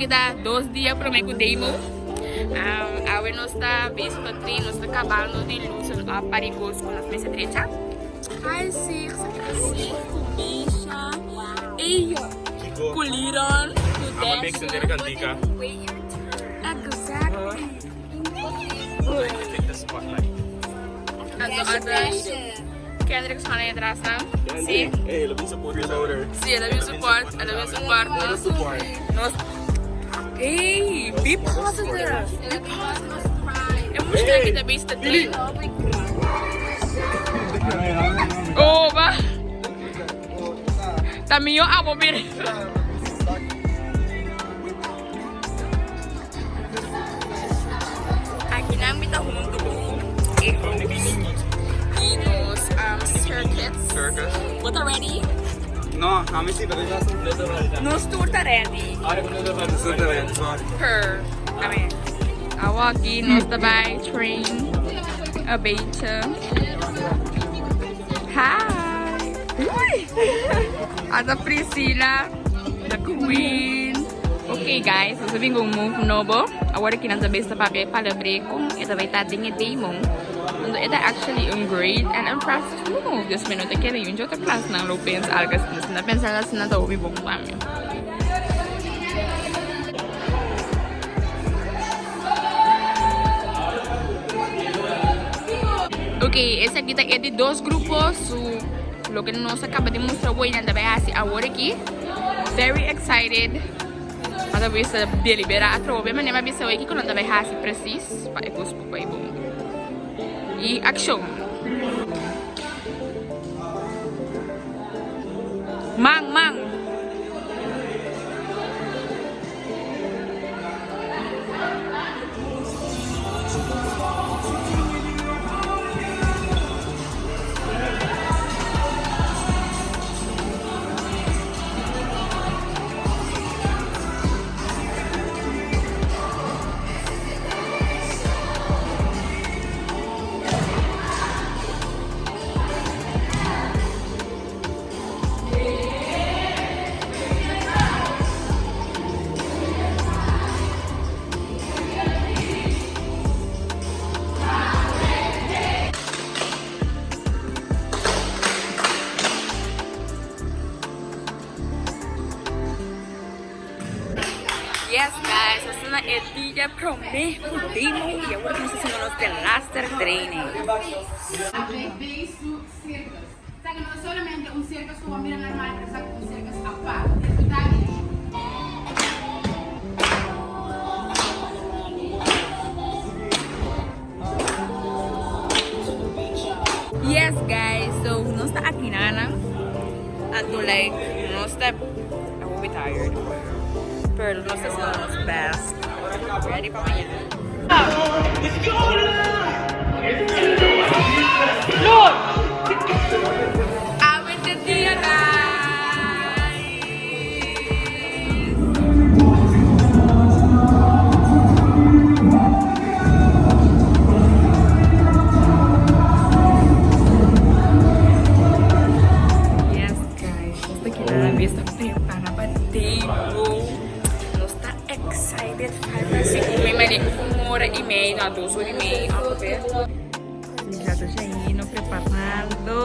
kita 2 dias para may demo. Awe nós está visto tri, nós está acabando de luz a Parigos com as mesas direita. Ai, sim, assim, bicha. Ei, kuliran, Make the Kantika. Exactly. Take the spotlight. Atrás. Kendrick sana yang atrás na. Sí. Hey, let me support your daughter. Sí, I love you support. I love you support. Nos. Hey, be positive. Be positive. Emotional kita base the dream. Oh, ba? Tamiyo ako bir. Aquí nang bitaw mo tulong. Dinos circuits. What are ready? No, hमें सी बदल जाता No store ready. Per. Kami. Awagi nos tabay train. A beta. Hi. Uy. Ada Priscilla, the queen. Okay guys, sasabihin kong move nobo. Agora que nasa base na papi palabre kung ito ba itating demo. Ito actually un grade and I'm processed to move this minute. Kaya yun yung class ng Lopez algas na pensalas na daw bibong kami. Okay, essa aqui é de 2 grupos. So, lo que nos acaba de mostrar hoy nanda vai assim agora aqui. Very excited. Mas a vista deliberar a trove, mas nem vai ver aqui quando nanda vai assim preciso para ir buscar para bom. E action. Mang. Yes guys, essa é a dia para o meu demo e agora nós estamos no Laster Training. Saca, no solamente un circus como mira normal, pero saca un circus aparte. Yes guys, so nós está aqui na and like nós está I will be tired. Pero nós está sendo nosso best. Ready para amanhã. Lord! Awit the dia guys! Yes guys, nós está aqui na vista para bater. Nós está excited para se comer mais de 1h30, não, 2h30, vamos ver. Já tô indo preparando.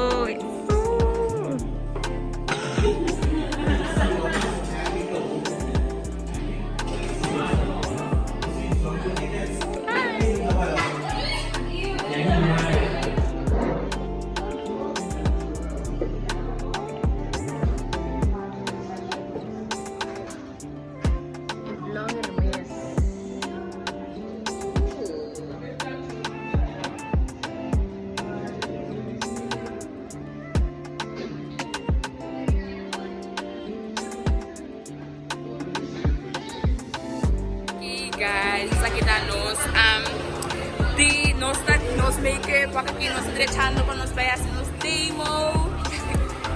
Guys, aqui está nos make-up, aqui nos direchando para nos ver assim nos demo.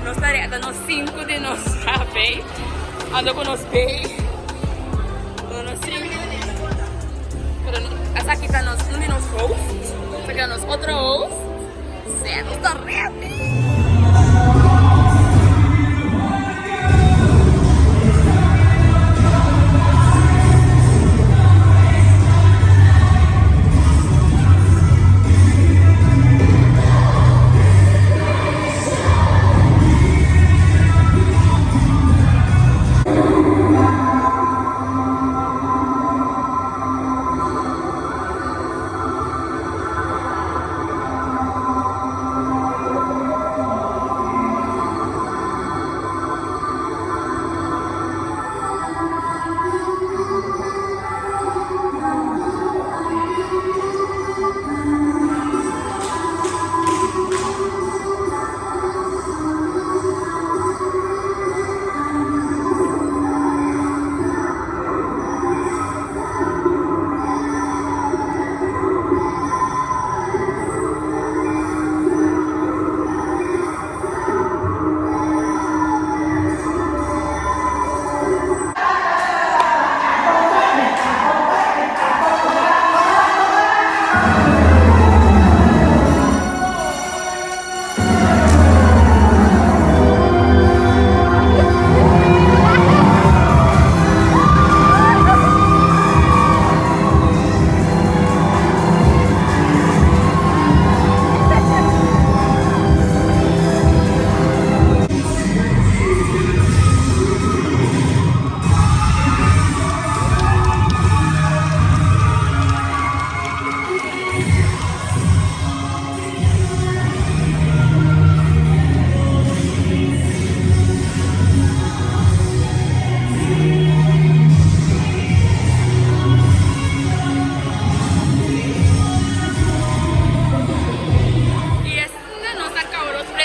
Nos tarefa nos 5 de nos sabe. Ando com nos bem. Nos 5. Pero aqui está nos um de nos host. Aqui nos outro host. Se nos tá ready.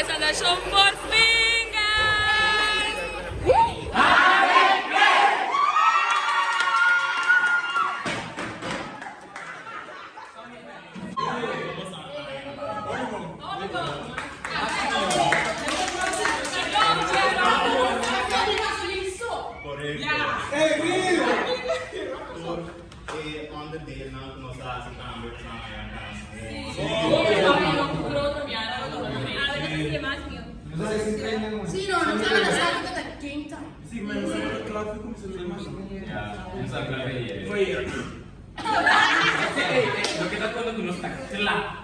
Salvación por fin, guys. Onderdeel ng kung sa number na Sino? Non sarà la salita da game time. Sì, ma non sono il traffico, mi sono rimasto con niente. Non sa quella ieri. Poi io. Lo che da quando tu non stai là.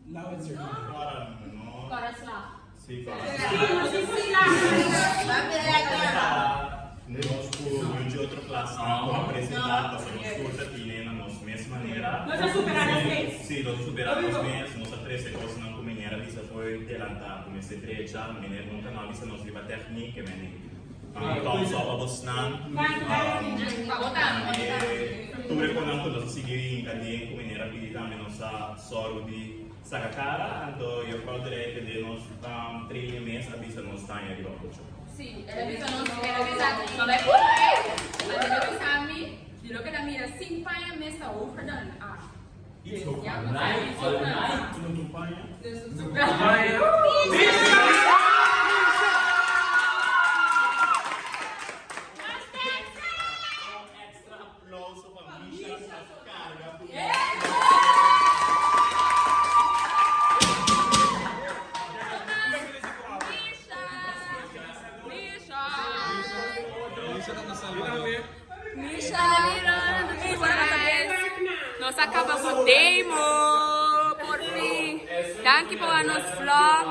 Now it's your turn. Sì, nel nostro di outra classe não apresentado essa nossa rotina na nossa mesma maneira. Nós já superamos as vezes. Sim, nós superamos as vezes. Nossa três coisas não como era, isso foi adelantar, comecei a trejar, menino nunca não, isso nós viva técnica, menino. Então só para você não. Tu reconhece que nós seguimos em cadeia com menina pedir também nossa sorte de sacar então eu poderia que nós estamos 3 meses a vista nós está em arriba. Sí, era avisado, no vai por aí. Mas ele avisou-me, falou que na minha 5 anos me está overdone. Ah. Isso, extra aplauso para Misha carga. Nós acabamos o demo, por fim. Thank you por nos vlog.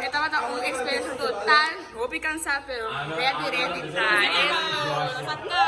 Estava uma experiência total. Vou me cansar, pero ready, tá? Nós acabamos.